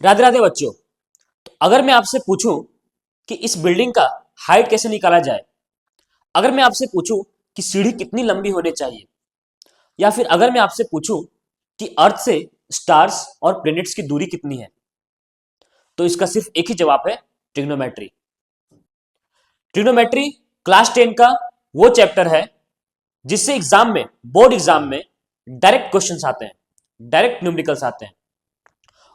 राधे राधे बच्चों। तो अगर मैं आपसे पूछूं कि इस बिल्डिंग का हाइट कैसे निकाला जाए, अगर मैं आपसे पूछूं कि सीढ़ी कितनी लंबी होनी चाहिए, या फिर अगर मैं आपसे पूछूं कि अर्थ से स्टार्स और प्लैनेट्स की दूरी कितनी है, तो इसका सिर्फ एक ही जवाब है, ट्रिग्नोमेट्री। ट्रिग्नोमेट्री क्लास 10 का वो चैप्टर है जिससे एग्जाम में, बोर्ड एग्जाम में डायरेक्ट क्वेश्चंस आते हैं, डायरेक्ट न्यूमेरिकल्स आते हैं।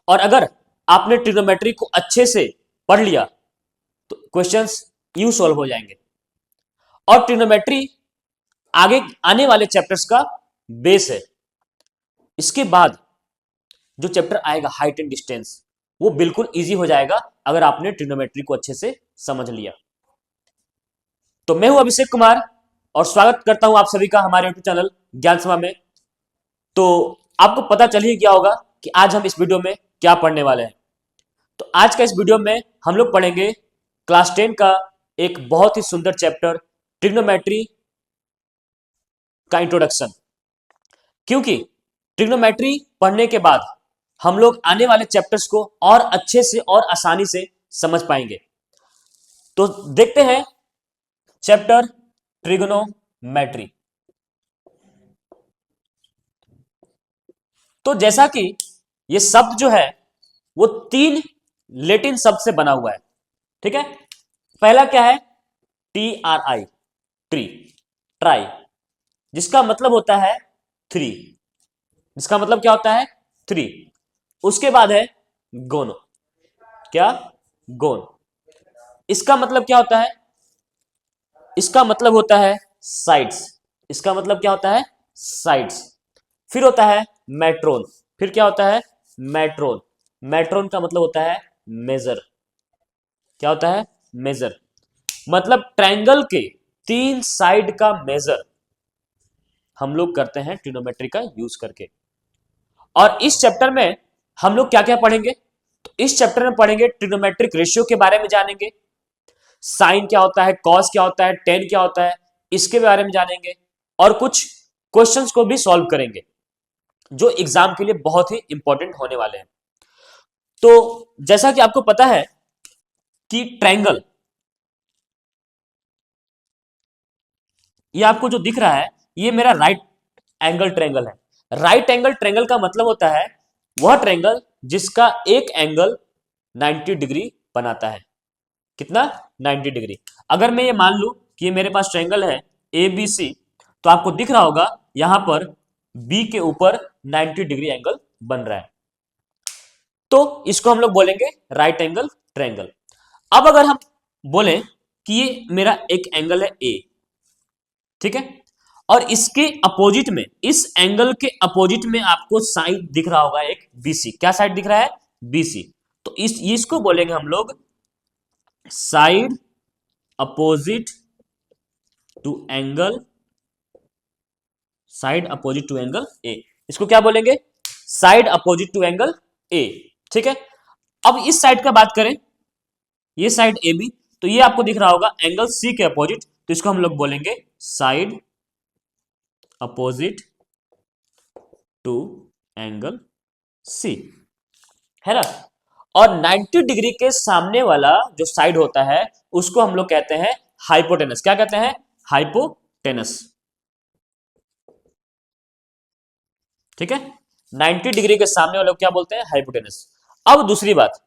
और अगर आपने ट्रिग्नोमेट्री को अच्छे से पढ़ लिया तो क्वेश्चंस यूं सॉल्व हो जाएंगे। और ट्रिग्नोमेट्री आगे आने वाले चैप्टर्स का बेस है। इसके बाद जो चैप्टर आएगा हाइट एंड डिस्टेंस, वो बिल्कुल इजी हो जाएगा अगर आपने ट्रिग्नोमेट्री को अच्छे से समझ लिया। तो मैं हूं अभिषेक कुमार और स्वागत करता हूं आप सभी का हमारे यूट्यूब चैनल ज्ञान सभा में। तो आपको पता चल ही गया होगा कि आज हम इस वीडियो में क्या पढ़ने वाले हैं। तो आज का इस वीडियो में हम लोग पढ़ेंगे क्लास 10 का एक बहुत ही सुंदर चैप्टर ट्रिग्नोमेट्री का इंट्रोडक्शन। क्योंकि ट्रिग्नोमेट्री पढ़ने के बाद हम लोग आने वाले चैप्टर्स को और अच्छे से और आसानी से समझ पाएंगे। तो देखते हैं चैप्टर ट्रिग्नोमेट्री। तो जैसा कि ये शब्द जो है वो 3 लेटिन शब्द से बना हुआ है, ठीक है। पहला क्या है? TRI, ट्री, ट्राई, जिसका मतलब होता है 3, जिसका मतलब क्या होता है? 3। उसके बाद है गोनो, क्या? गोन, इसका मतलब क्या होता है? इसका मतलब होता है साइड्स, इसका मतलब क्या होता है? साइड्स। फिर होता है मेट्रोन, फिर क्या होता है? मेट्रोन, मेट्रोन का मतलब होता है मेजर, क्या होता है? मेजर, मतलब ट्रायंगल के 3 साइड का मेजर हम लोग करते हैं ट्रिग्नोमेट्री का यूज करके। और इस चैप्टर में हम लोग क्या क्या पढ़ेंगे? तो इस चैप्टर में पढ़ेंगे ट्रिग्नोमेट्रिक रेशियो के बारे में जानेंगे, साइन क्या होता है, कॉस क्या होता है, टेन क्या होता है, इसके बारे में जानेंगे। और कुछ क्वेश्चंस को भी सॉल्व करेंगे जो एग्जाम के लिए बहुत ही इंपॉर्टेंट होने वाले हैं। तो जैसा कि आपको पता है कि ट्रायंगल, ये आपको जो दिख रहा है ये मेरा राइट एंगल ट्रायंगल है। राइट एंगल ट्रायंगल का मतलब होता है वह ट्रायंगल जिसका एक एंगल 90 डिग्री बनाता है। कितना? 90 डिग्री। अगर मैं ये मान लूं कि ये मेरे पास ट्रायंगल है ABC, तो आपको दिख रहा होगा यहां पर B के ऊपर 90 डिग्री एंगल बन रहा है, तो इसको हम लोग बोलेंगे राइट एंगल ट्रायंगल। अब अगर हम बोलें कि ये मेरा एक एंगल है A, ठीक है, और इसके अपोजिट में, इस एंगल के अपोजिट में आपको साइड दिख रहा होगा एक BC। क्या साइड दिख रहा है? BC। तो इसको बोलेंगे हम लोग side opposite to angle, side opposite to angle A। इसको क्या बोलेंगे? Side opposite to angle A, ठीक है। अब इस साइड का बात करें, ये साइड AB, तो ये आपको दिख रहा होगा एंगल C के अपोजिट, तो इसको हम लोग बोलेंगे side opposite to angle C, है ना। और 90 डिग्री के सामने वाला जो साइड होता है उसको हम लोग कहते हैं हाइपोटेनस। क्या कहते हैं? हाइपोटेनस, ठीक है। 90 डिग्री के सामने वाले को क्या बोलते हैं? हाइपोटेनस। अब दूसरी बात,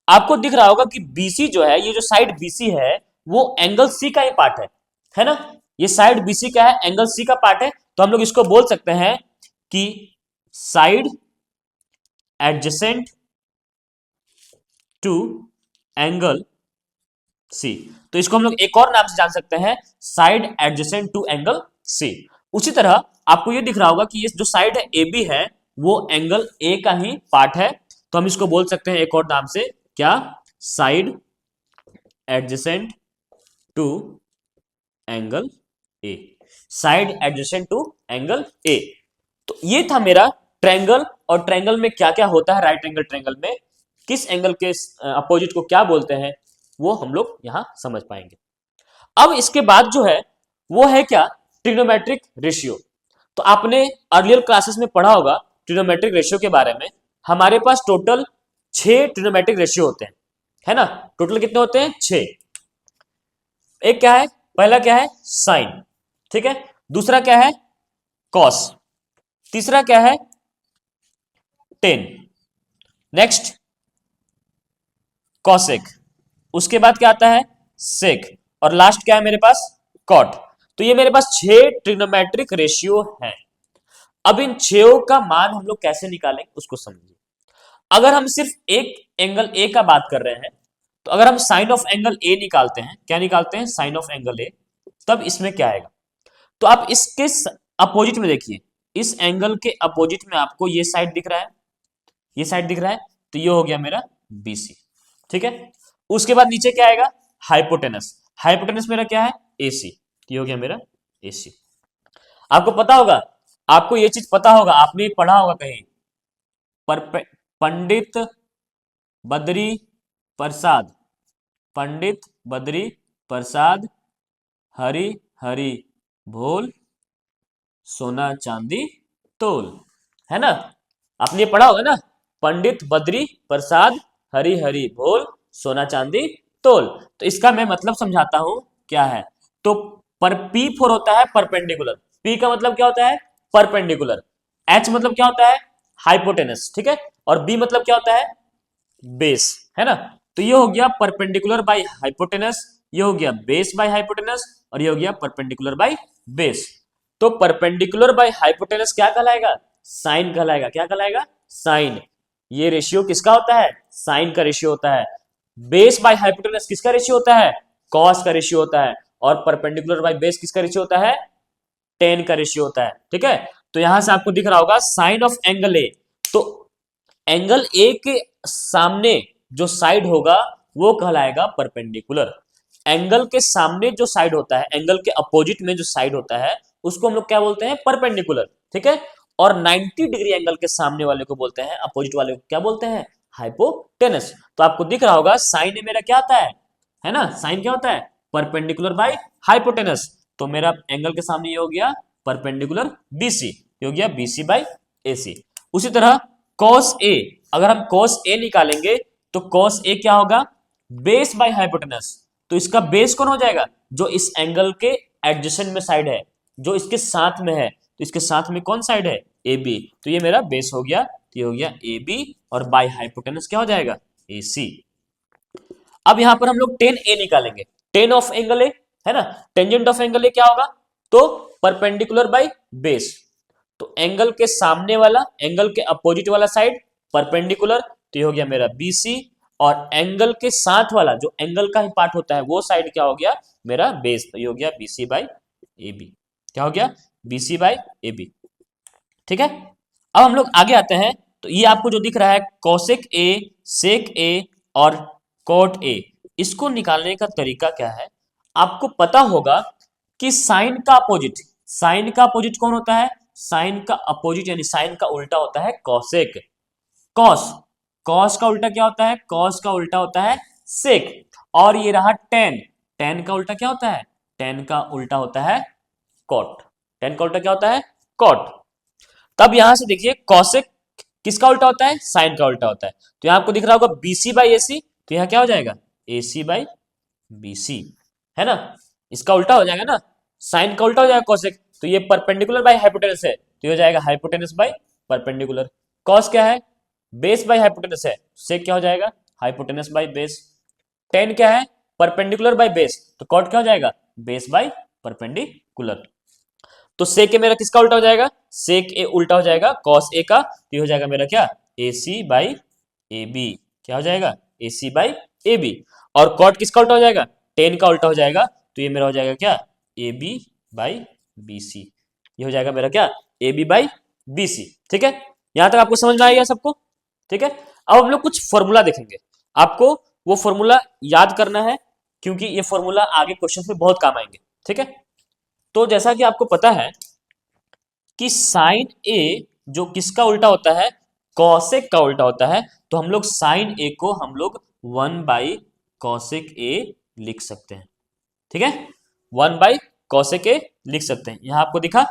आपको दिख रहा होगा कि BC जो है, ये जो साइड BC है वो एंगल C का ही पार्ट है ना। ये साइड BC का है, एंगल C का पार्ट है, तो हम लोग इसको बोल सकते हैं कि side adjacent to angle C। तो इसको हम लोग एक और नाम से जान सकते हैं, side adjacent to angle C। उसी तरह आपको ये दिख रहा होगा कि ये जो साइड है AB है वो एंगल A का ही पार्ट है, तो हम इसको बोल सकते हैं एक और नाम से, क्या? Side adjacent to angle A, side adjacent to angle A। तो ये था मेरा ट्रायंगल, और ट्रायंगल में क्या क्या होता है, राइट एंगल ट्रायंगल में किस एंगल के अपोजिट को क्या बोलते हैं, वो हम लोग यहां समझ पाएंगे। अब इसके बाद जो है वो है क्या? Trigonometric ratio. तो आपने अर्लियर क्लासेस में पढ़ा होगा ट्रिग्नोमेट्रिक रेशियो के बारे में। हमारे पास टोटल 6 ट्रिग्नोमेट्रिक रेशियो होते हैं, है ना। टोटल कितने होते हैं? 6। एक क्या है, पहला क्या है? साइन, ठीक है। दूसरा क्या है? कॉस। तीसरा क्या है? टेन। Next cosec. उसके बाद क्या आता है? सेक। और लास्ट क्या है मेरे पास? कॉट। तो ये मेरे पास 6 ट्रिग्नोमेट्रिक रेशियो है। अब इन 6 का मान हम लोग कैसे निकालेंगे उसको समझिए। अगर हम सिर्फ एक एंगल ए का बात कर रहे हैं, तो अगर हम साइन ऑफ एंगल ए निकालते हैं, क्या निकालते हैं? साइन ऑफ एंगल ए, तब इसमें क्या आएगा? तो आप इसके अपोजिट में देखिए, इस एंगल के अपोजिट में आपको ये साइड दिख रहा है, ये साइड दिख रहा है, तो ये हो गया मेरा बीसी, ठीक है। उसके बाद नीचे क्या आएगा? हाइपोटेनस। हाइपोटेनस मेरा क्या है? एसी। ये हो गया मेरा एसी। आपको पता होगा, आपको ये चीज पता होगा, आपने पढ़ा होगा कहीं, पर पंडित बद्री प्रसाद, पंडित बद्री प्रसाद हरि हरि भोल सोना चांदी तोल, है ना। आपने ये पढ़ा होगा ना, पंडित बद्री प्रसाद हरि हरि भोल सोना चांदी तोल। तो इसका मैं मतलब समझाता हूं क्या है। तो पर P4 होता है परपेंडिकुलर। P का मतलब क्या होता है? परपेंडिकुलर। H मतलब क्या होता है? हाइपोटेनस, ठीक है। और B मतलब क्या होता है? बेस, है ना। तो ये हो गया परपेंडिकुलर बाय हाइपोटेनस, ये हो गया बेस बाय हाइपोटेनस, और ये हो गया परपेंडिकुलर बाय बेस। तो परपेंडिकुलर बाय हाइपोटेनस क्या कहलाएगा? साइन कहलाएगा। क्या कहलाएगा? साइन। ये रेशियो किसका होता है? साइन का रेशियो होता है। बेस बाय हाइपोटेनस किसका रेशियो होता है? कॉस का रेशियो होता है। और परपेंडिकुलर बाय बेस किसका रेशियो होता है? टेन का रेशियो होता है, ठीक है। तो यहां से आपको दिख रहा होगा साइन ऑफ एंगल ए। तो एंगल ए के सामने जो साइड होगा वो कहलाएगा परपेंडिकुलर। एंगल के सामने जो साइड होता है, एंगल के अपोजिट में जो साइड होता है, उसको हम लोग क्या बोलते हैं? परपेंडिकुलर, ठीक है। और 90 डिग्री एंगल के सामने वाले को बोलते हैं, अपोजिट वाले को क्या बोलते हैं? हाइपोटेनस। तो आपको दिख रहा होगा साइन मेरा क्या आता है ना। साइन क्या होता है? Perpendicular by hypotenuse. तो मेरा एंगल के सामने ये हो गया परपेंडिकुलर बीसी, ये हो गया बीसी बाय एसी। उसी तरह cos A, अगर हम cos A निकालेंगे तो cos A क्या होगा? Base by hypotenuse. तो इसका बेस कौन हो जाएगा? जो इस एंगल के एडजेसेंट में साइड है, जो इसके साथ में है। तो इसके साथ में कौन साइड है? A B. तो ये मेरा बेस हो गया, तो ये हो गया ए बी, और बाय हाइपोटेनस क्या हो जाएगा? ए सी। अब यहां पर हम लोग टेन ए निकालेंगे, टेन ऑफ एंगल ए, है ना। टेंजेंट ऑफ एंगल ए क्या होगा? तो परपेंडिकुलर बाय बेस। तो एंगल के सामने वाला, एंगल के अपोजिट वाला साइड परपेंडिकुलर, तो ये हो गया मेरा बीसी। और एंगल के साथ वाला जो एंगल का ही पार्ट होता है वो साइड क्या हो गया? मेरा बेस। तो ये हो गया बीसी बाई ए बी। क्या हो गया? बीसी बाई ए बी, ठीक है। अब हम लोग आगे आते हैं। तो ये आपको जो दिख रहा है कॉसेक ए, सेक ए और कॉट ए, इसको निकालने का तरीका क्या है? आपको पता होगा कि साइन का अपोजिट, साइन का अपोजिट कौन होता है? साइन का अपोजिट यानी साइन का उल्टा होता है कॉसेक। कॉस, कॉस का उल्टा क्या होता है? कॉस का उल्टा होता है सेक। और ये रहा टेन, टेन का उल्टा क्या होता है? टेन का उल्टा होता है कॉट। टेन का उल्टा क्या होता है? कॉट। तब यहां से देखिए कॉसेक किसका उल्टा होता है? साइन का उल्टा होता है। तो यहां आपको दिख रहा होगा बीसी बाई एसी, तो यहां क्या हो जाएगा? एसी बाई बीसी, है ना। इसका उल्टा हो जाएगा ना, साइन का उल्टा हो जाएगा कॉसेक। तो ये परपेंडिकुलर बाय हाइपोटेनस है, तो ये हो जाएगा हाइपोटेनस बाय परपेंडिकुलर। कॉस क्या है? बेस बाय हाइपोटेनस है, सेक क्या हो जाएगा? Hypotenuse by base. टेन क्या है? परपेंडिकुलर बाय बेस, तो कॉट क्या हो जाएगा? Base by perpendicular. तो सेक ए मेरा किसका उल्टा हो जाएगा? सेक ए उल्टा हो जाएगा कॉस ए का, तो ये हो जाएगा मेरा क्या? ए सी बाई ए बी। क्या हो जाएगा? ए सी बाई ए बी। और कॉट किसका उल्टा हो जाएगा? टेन का उल्टा हो जाएगा, तो ये मेरा हो जाएगा क्या? A B by B C. ये हो जाएगा मेरा क्या? A B by B C, ठीक है। यहां तक आपको समझ में आ गया सबको, ठीक है। अब हम लोग कुछ फॉर्मूला देखेंगे, आपको वो फॉर्मूला याद करना है, क्योंकि ये फॉर्मूला आगे क्वेश्चन में बहुत काम आएंगे, ठीक है। तो जैसा कि आपको पता है कि साइन ए जो किसका उल्टा होता है? कॉसेक का उल्टा होता है। तो हम लोग साइन ए को हम लोग 1 बाई कॉसेक ए लिख सकते हैं, ठीक है। 1 बाई कॉसेक ए लिख सकते हैं, यहां आपको दिखा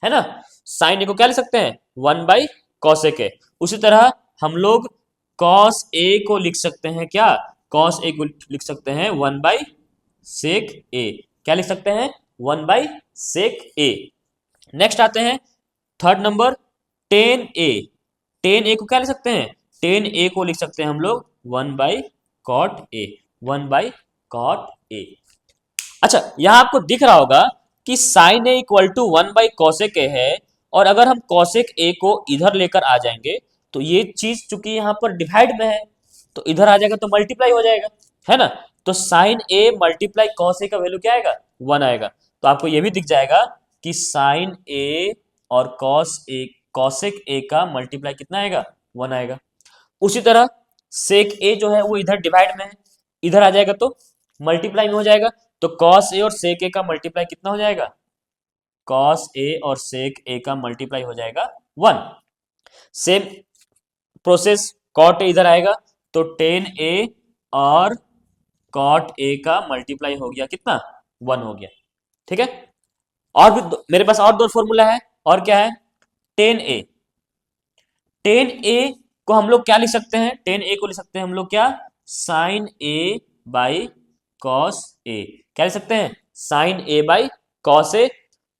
है ना। साइन ए को क्या लिख सकते हैं? 1 बाई कॉसेक ए। उसी तरह हम लोग कॉस ए को लिख सकते हैं क्या, कॉस ए को लिख सकते हैं 1/sec ए, क्या लिख सकते हैं 1/sec ए। नेक्स्ट आते हैं थर्ड नंबर टेन ए, टेन ए को क्या लिख सकते हैं, टेन ए को लिख सकते हैं हम लोग 1/cot ए, 1/cot ए। अच्छा यहां आपको दिख रहा होगा कि sine A equal to 1/cosec A है, और अगर हम cosec ए को इधर लेकर आ जाएंगे तो ये चीज चूंकि यहाँ पर डिवाइड में है तो इधर आ जाएगा तो मल्टीप्लाई हो जाएगा, है ना। तो sign A multiply cos A का वैल्यू क्या आएगा 1 आएगा। तो आपको ये भी दिख जाएगा कि साइन ए और कॉसेक ए का मल्टीप्लाई कितना आएगा 1 आएगा। उसी तरह सेक ए जो है वो इधर डिवाइड में है, इधर आ जाएगा तो मल्टीप्लाई में हो जाएगा। तो कॉस ए और सेक ए का मल्टीप्लाई कितना हो जाएगा, कॉस ए और सेक ए का मल्टीप्लाई हो जाएगा 1। सेम प्रोसेस कॉट ए इधर आएगा तो टेन ए और कॉट ए का मल्टीप्लाई हो गया कितना 1 हो गया, ठीक है। और भी मेरे पास और दो फॉर्मूला है, और क्या है टेन ए, टेन ए को हम लोग क्या लिख सकते हैं, टेन ए को लिख सकते हैं हम लोग क्या sign A by cos A, क्या लिख सकते हैं sign A by cos A.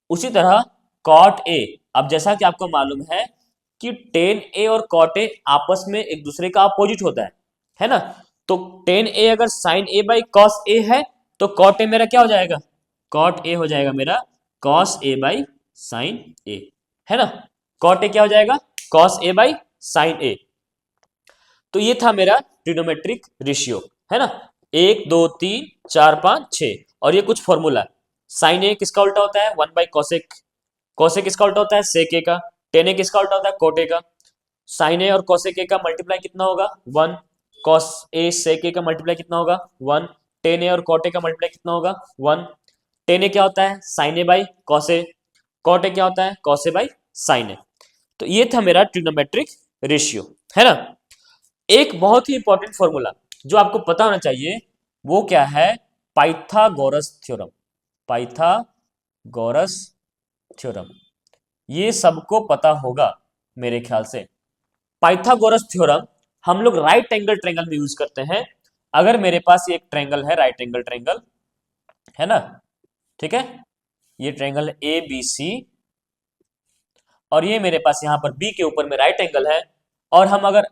उसी तरह कॉट ए, अब जैसा कि आपको मालूम है कि टेन ए और कॉट ए आपस में एक दूसरे का अपोजिट होता है ना। तो टेन ए अगर sign A by cos A है तो कॉट ए मेरा क्या हो जाएगा, कॉट ए हो जाएगा मेरा कॉस ए बाई साइन ए, है ना। कॉट ए क्या हो जाएगा cos A by sine A. तो ये था मेरा ट्रिग्नोमेट्रिक रेशियो, है ना, 1 2 3 4 5 6। और ये कुछ फॉर्मूला, साइन ए किसका उल्टा होता है 1/cosec, cosec किसका उल्टा होता है sec ए का, टेन ए किसका उल्टा होता है cot ए का, साइन ए और cosec ए का मल्टीप्लाई कितना होगा 1, cos ए sec ए का मल्टीप्लाई कितना होगा 1, टेन ए और cot ए का मल्टीप्लाई कितना होगा 1। टेन ए क्या होता है sine A by cos A, cot A क्या होता है cos A by sine A. तो ये था मेरा ट्रिग्नोमेट्रिक रेशियो, है ना। एक बहुत ही इंपॉर्टेंट फॉर्मूला जो आपको पता होना चाहिए वो क्या है, पाइथागोरस थ्योरम, पाइथागोरस थ्योरम, ये सबको पता होगा मेरे ख्याल से। पाइथागोरस थ्योरम हम लोग राइट एंगल ट्रायंगल में यूज करते हैं। अगर मेरे पास ये एक ट्रायंगल है राइट एंगल ट्रायंगल, है ना, ठीक है, ये ट्रायंगल ए बी सी, और ये मेरे पास यहां पर बी के ऊपर में राइट एंगल है, और हम अगर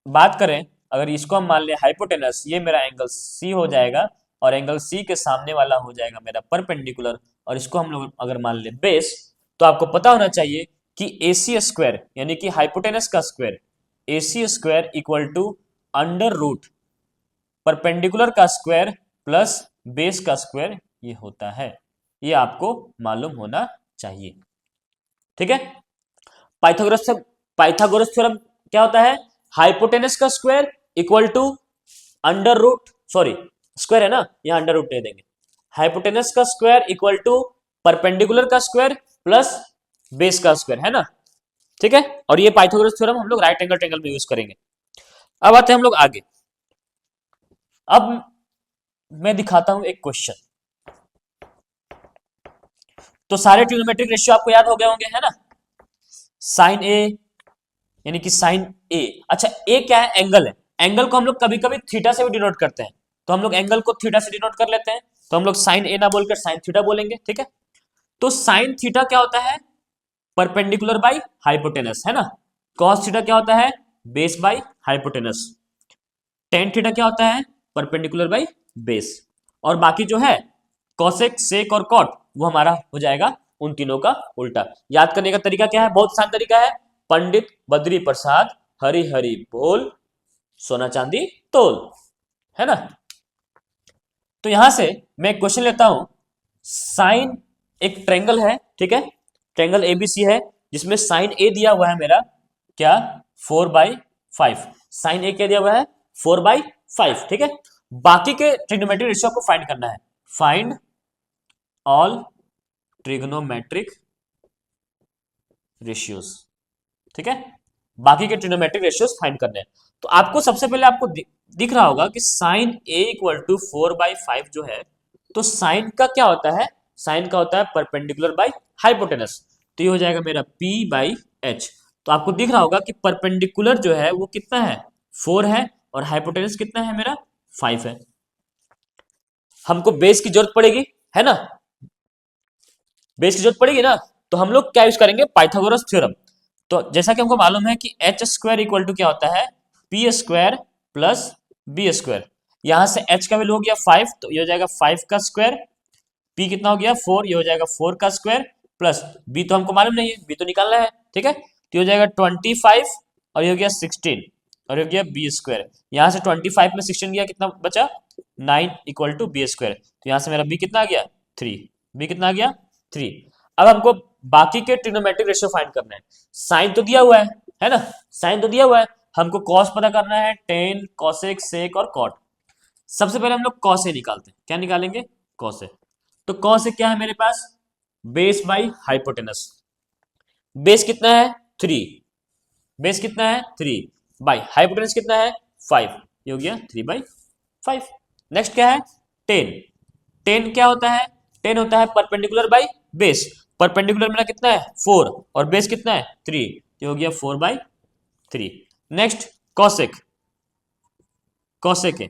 बात करें, अगर इसको हम मान ले हाइपोटेनस, ये मेरा एंगल सी हो जाएगा, और एंगल सी के सामने वाला हो जाएगा मेरा परपेंडिकुलर, और इसको हम लोग अगर मान ले बेस, तो आपको पता होना चाहिए कि AC स्क्वायर यानी कि हाइपोटेनस का square, AC square equal to under root perpendicular का स्क्वायर प्लस बेस का स्क्वायर ये होता है, ये आपको मालूम होना चाहिए, ठीक है। पाइथागोरस थ्योरम क्या होता है, हाइपोटेनस का square equal to under root, sorry square है ना, यहां अंडर रूट दे देंगे, हाइपोटेनस का स्क्वायर इक्वल टू परपेंडिकुलर का स्क्वायर प्लस बेस का स्क्वायर, है ना, ठीक है। और ये पाइथागोरस थ्योरम हम लोग राइट एंगल ट्रायंगल में यूज करेंगे। अब आते हैं हम लोग आगे। अब मैं दिखाता हूं एक क्वेश्चन। तो सारे ट्रिग्नोमेट्रिक रेशियो आपको याद हो गए होंगे, है ना। साइन ए यानी कि साइन ए, अच्छा ए क्या है एंगल है, एंगल को हम लोग कभी कभी थीटा से भी डिनोट करते हैं, तो हम लोग एंगल को थीटा से डिनोट कर लेते हैं, तो हम लोग साइन ए ना बोलकर साइन थीटा बोलेंगे, ठीक है। तो साइन थीटा क्या होता है परपेंडिकुलर बाई हाइपोटेनस, है ना। कॉस थीटा क्या होता है base by hypotenuse, tan theta क्या होता है परपेंडिकुलर बाई बेस, और बाकी जो है कॉसेक सेक और कॉट वो हमारा हो जाएगा उन तीनों का उल्टा। याद करने का तरीका क्या है, बहुत आसान तरीका है, पंडित बद्री प्रसाद हरि हरि बोल सोना चांदी तोल, है ना। तो यहां से मैं क्वेश्चन लेता हूं, साइन एक ट्रायंगल है, ठीक है, ट्रायंगल एबीसी है जिसमें साइन ए दिया हुआ है मेरा क्या 4/5, साइन ए क्या दिया हुआ है 4/5, ठीक है। बाकी के ट्रिग्नोमेट्रिक रेशियो को फाइंड करना है, फाइंड ऑल ट्रिग्नोमेट्रिक रेशियोज, ठीक है, बाकी के ट्रिग्नोमेट्रिक रेशियोज फाइंड करने हैं। तो आपको सबसे पहले आपको दिख रहा होगा कि साइन ए इक्वल टू 4/5 जो है, तो साइन का क्या होता है, साइन का होता है परपेंडिकुलर बाई हाइपोटेनस, तो ये हो जाएगा मेरा P/H। तो आपको दिख रहा होगा कि परपेंडिकुलर जो है वो कितना है 4 है और हाइपोटेनस कितना है मेरा 5 है। हमको बेस की जरूरत पड़ेगी, है ना, बेस की जरूरत पड़ेगी ना, तो हम लोग क्या यूज करेंगे, पाइथागोरस थ्योरम। तो जैसा कि हमको मालूम है कि एच स्क्वायर इक्वल टू क्या होता है, P square plus B square. यहां से एच का वैल्यू हो गया 5, तो ये हो जाएगा 5 का स्क्वायर, पी कितना हो गया 4, ये हो जाएगा 4 का स्क्वायर, प्लस बी तो हमको मालूम नहीं है, बी तो निकालना है, ठीक है, तो ये हो जाएगा 25 और ये हो गया 16 और ये हो गया बी स्क्वायर। यहाँ से 25 में 16 गया, कितना बचा 9 इक्वल टू बी स्क्वायर। तो यहाँ से मेरा बी कितना आ गया 3, बी कितना आ गया 3। अब हमको बाकी के ट्रिग्नोमेट्रिक रेशियो फाइंड करना है। साइन तो दिया हुआ है ना, साइन तो दिया हुआ है, हमको कॉस पता करना है, टेन, कॉसेक, सेक और कॉट। सबसे पहले हम लोग कॉस ए निकालते हैं, क्या निकालेंगे, कॉस ए। तो कॉस ए क्या है मेरे पास, बेस बाई हाइपोटेनस। बेस कितना है 3, बेस कितना है 3 बाई हाइपोटेनस कितना है 5, ये हो गया 3/5। नेक्स्ट क्या है 10, 10 क्या होता है, 10 होता है परपेंडिकुलर बाई बेस। परपेंडिकुलर मेरा कितना है 4 और बेस कितना है 3, ये हो गया 4/3। नेक्स्ट कॉसेक, कॉसेक है,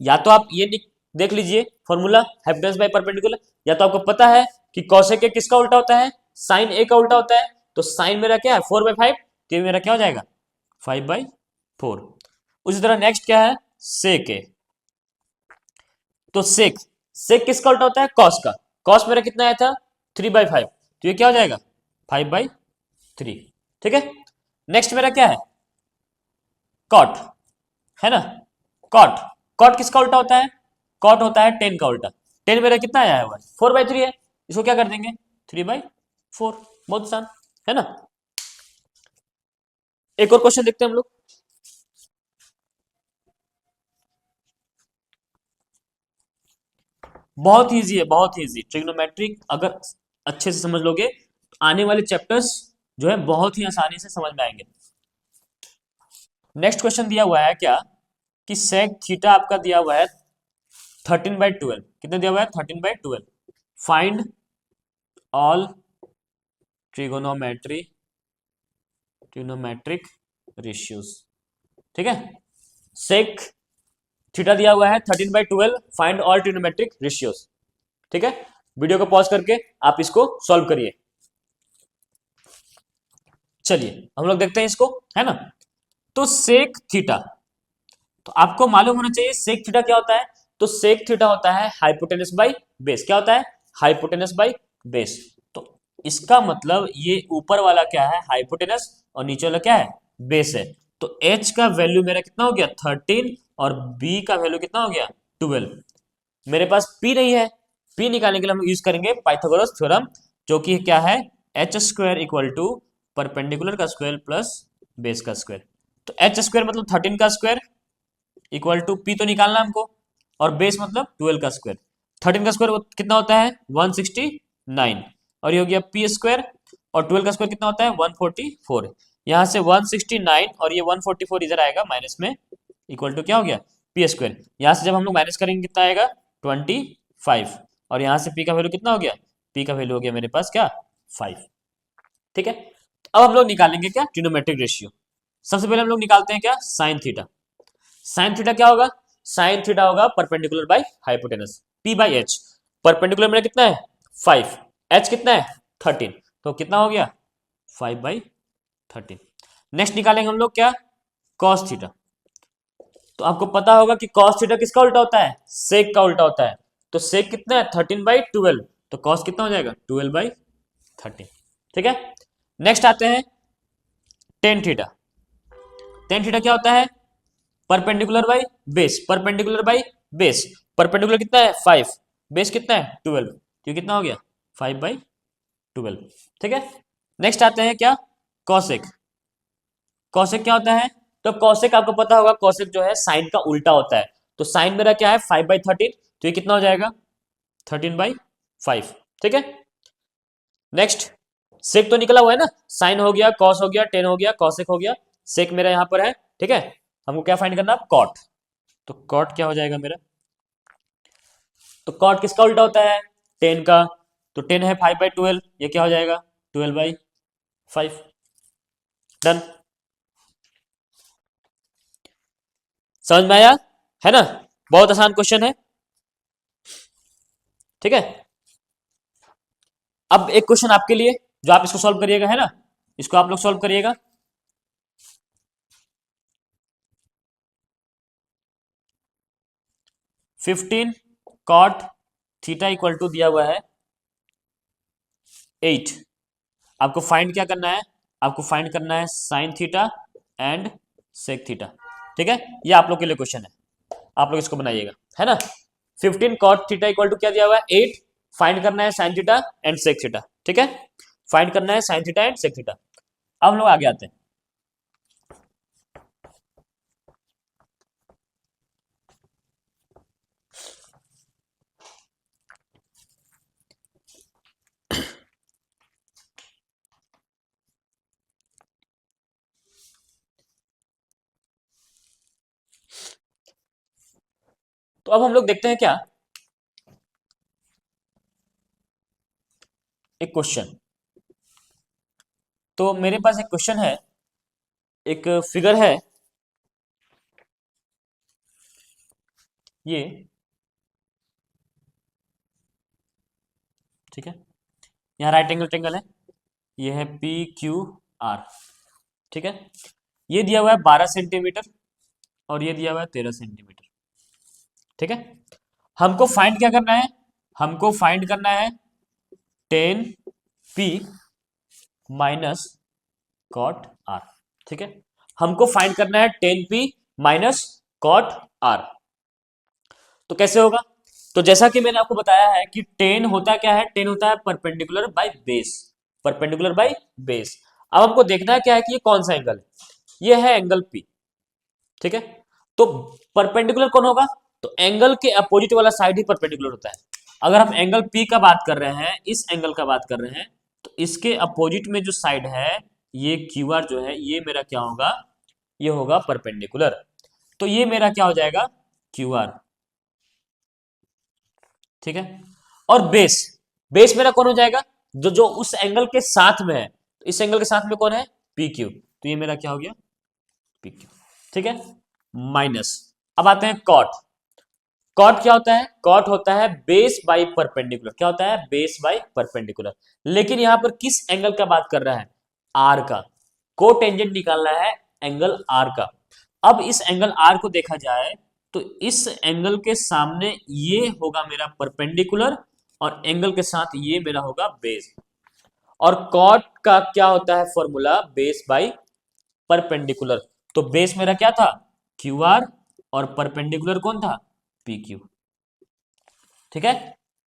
या तो आप ये देख लीजिए फॉर्मूला हाइपोटेनस बाय परपेंडिकुलर, या तो आपको पता है कि कॉसेक ए किसका उल्टा होता है, साइन ए का उल्टा होता है। तो साइन मेरा क्या है 4/5, तो ये मेरा क्या हो जाएगा 5/4। उसी तरह नेक्स्ट क्या है सेक ए, तो सेक, सेक किसका उल्टा होता है कॉस का, कॉस मेरा कितना आया था 3/5, तो ये क्या हो जाएगा 5/3, ठीक है। नेक्स्ट मेरा क्या है कॉट, है ना, कॉट, कॉट किसका उल्टा होता है, कॉट होता है 10 का उल्टा। 10 मेरा कितना आया हुआ है 4/3 है, इसको क्या कर देंगे 3/4, बहुत आसान है ना। एक और क्वेश्चन देखते हैं हम लोग। बहुत इजी है, बहुत इजी ट्रिग्नोमेट्रिक, अगर अच्छे से समझ लोगे तो आने वाले चैप्टर्स जो है बहुत ही आसानी से समझ में आएंगे। नेक्स्ट क्वेश्चन दिया हुआ है क्या, कि सेक थीटा आपका दिया हुआ है 13/12, कितना दिया हुआ है 13/12। Find all trigonometry, trigonometric ratios, ठीक है। सेक थीटा दिया हुआ है 13/12, फाइंड ऑल ट्रिग्नोमेट्रिक रेशियोज, ठीक है। वीडियो को पॉज करके आप इसको सॉल्व करिए। चलिए हम लोग देखते हैं इसको, है ना। तो सेक थीटा, तो आपको मालूम होना चाहिए सेक थीटा क्या होता है। तो सेक थीटा होता है हाइपोटेनस बाई बेस, क्या होता है हाइपोटेनस बाई बेस। तो इसका मतलब ये ऊपर वाला क्या है हाइपोटेनस और नीचे वाला क्या है बेस है। तो h का वैल्यू मेरा कितना हो गया 13 और b का वैल्यू कितना हो गया 12। मेरे पास p नहीं है, p निकालने के लिए हम यूज करेंगे पाइथागोरस थ्योरम, जो कि क्या है H square equal to perpendicular का स्क्वायर प्लस बेस का स्क्वायर। तो एच स्क्वायर मतलब 13 का स्क्वायर इक्वल टू पी तो निकालना हमको, और बेस मतलब 12 का स्क्वायर। 13 का स्क्वायर कितना होता है 169, और ये हो गया पी स्क्वायर, और 12 का स्क्वायर कितना होता है 144। यहाँ से 169 और ये 144 इधर आएगा माइनस में, इक्वल टू क्या हो गया पी स्क्वायर। यहाँ से जब हम लोग माइनस करेंगे कितना आएगा 25, और यहाँ से पी का वैल्यू कितना हो गया, पी का वैल्यू हो गया मेरे पास क्या 5, ठीक है। अब हम लोग निकालेंगे क्या ट्रिग्नोमेट्रिक रेशियो। सबसे पहले हम लोग निकालते हैं क्या साइन थीटा। साइन थीटा क्या होगा, साइन थीटा होगा perpendicular by hypotenuse, P by H. Perpendicular मेरा कितना है 5, एच कितना है 13, तो कितना हो गया 5/13। नेक्स्ट निकालेंगे हम लोग क्या कॉस थीटा। तो आपको पता होगा कि कॉस थीटा किसका उल्टा होता है सेक का उल्टा होता है। तो सेक कितना है 13/12, तो कॉस कितना हो जाएगा 12/13, ठीक है। नेक्स्ट आते हैं टेन थीटा। टेन थीटा क्या होता है perpendicular by base, perpendicular by base. Perpendicular कितना है 5, बेस कितना है 12, तो कितना हो गया 5/12, ठीक है। नेक्स्ट आते हैं क्या कॉसेक। कॉसेक क्या होता है, तो कॉसेक आपको पता होगा कॉसेक जो है साइन का उल्टा होता है। तो साइन मेरा क्या है 5/13, तो ये कितना हो जाएगा 13/5, ठीक है। नेक्स्ट सेक तो निकला हुआ है ना, साइन हो गया कॉस हो गया टेन हो गया कॉसेक हो गया, सेक मेरा यहां पर है, ठीक है। हमको क्या फाइंड करना है कॉट। तो कॉट क्या हो जाएगा मेरा, तो कॉट किसका उल्टा होता है 10 का, तो 10 है 5/12, ये क्या हो जाएगा 12/5, डन। समझ में आया, है ना? बहुत आसान क्वेश्चन है, ठीक है। अब एक क्वेश्चन आपके लिए, जो आप इसको सॉल्व करिएगा, है ना, इसको आप लोग सॉल्व करिएगा। Fifteen cot theta equal to दिया हुआ है 8। आपको फाइंड क्या करना है? आपको फाइंड करना है sine theta and sec theta, ठीक है। ये आप लोग के लिए क्वेश्चन है, आप लोग इसको बनाइएगा, है ना। 15 कॉट थीटा इक्वल टू क्या दिया हुआ है 8, फाइंड करना है sine theta and sec theta, ठीक है। फाइंड करना है sine theta and sec theta. अब हम लोग आगे आते हैं। तो अब हम लोग देखते हैं क्या, एक क्वेश्चन। तो मेरे पास एक क्वेश्चन है, एक फिगर है ये, ठीक है। यहाँ राइट एंगल ट्रेंगल है, ये है पी क्यू आर, ठीक है। ये दिया हुआ है 12 सेंटीमीटर और ये दिया हुआ है 13 सेंटीमीटर, ठीक है। हमको फाइंड क्या करना है? हमको फाइंड करना है 10 पी माइनस कॉट आर, ठीक है। हमको फाइंड करना है 10 पी माइनस कॉट आर। तो कैसे होगा? तो जैसा कि मैंने आपको बताया है कि टेन होता क्या है, टेन होता है perpendicular by base, perpendicular by base. अब हमको देखना है क्या है कि ये कौन सा एंगल है, ये है एंगल पी, ठीक है। तो परपेंडिकुलर कौन होगा? तो एंगल के अपोजिट वाला साइड ही परपेंडिकुलर होता है। अगर हम एंगल पी का बात कर रहे हैं, इस एंगल का बात कर रहे हैं, तो इसके अपोजिट में जो साइड है, ये क्यू आर जो है, ये मेरा क्या होगा? ये होगा परपेंडिकुलर। तो ये मेरा क्या हो जाएगा? क्यू आर, ठीक है। और बेस, बेस मेरा कौन हो जाएगा? जो जो उस एंगल के साथ में है, तो इस एंगल के साथ में कौन है? P Q. तो ये मेरा क्या हो गया? पी क्यू, ठीक है। माइनस, अब आते हैं कॉट। कॉट क्या होता है? कॉट होता है बेस बाई परपेंडिकुलर। क्या होता है? Base by perpendicular. लेकिन यहां पर किस एंगल का बात कर रहा है? आर का। को टेंजेंट निकालना है एंगल आर का। अब इस एंगल आर को देखा जाए तो इस एंगल के सामने ये होगा मेरा परपेंडिकुलर और एंगल के साथ ये मेरा होगा बेस। और कॉट का क्या होता है फॉर्मूला? Base by perpendicular. तो बेस मेरा क्या था? क्यू आर, और परपेंडिकुलर कौन था? पी क्यू, ठीक है।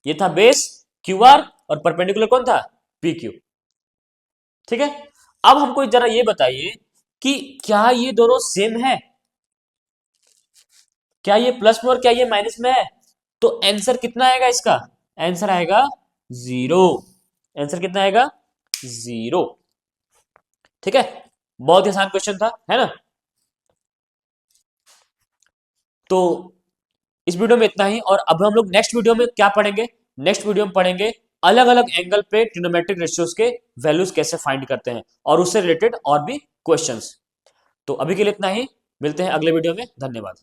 ये था बेस क्यू आर और परपेंडिकुलर कौन था? पी क्यू, ठीक है। अब हमको जरा ये बताइए कि क्या ये दोनों सेम है? क्या ये प्लस में और क्या ये माइनस में है? तो आंसर कितना आएगा इसका? आंसर आएगा 0। आंसर कितना आएगा? 0, ठीक है। बहुत ही आसान क्वेश्चन था, है ना। तो इस वीडियो में इतना ही, और अब हम लोग नेक्स्ट वीडियो में क्या पढ़ेंगे? नेक्स्ट वीडियो में पढ़ेंगे अलग अलग एंगल पे ट्रिग्नोमेट्रिक रेशियोज के वैल्यूज कैसे फाइंड करते हैं, और उससे रिलेटेड और भी क्वेश्चंस। तो अभी के लिए इतना ही, मिलते हैं अगले वीडियो में। धन्यवाद।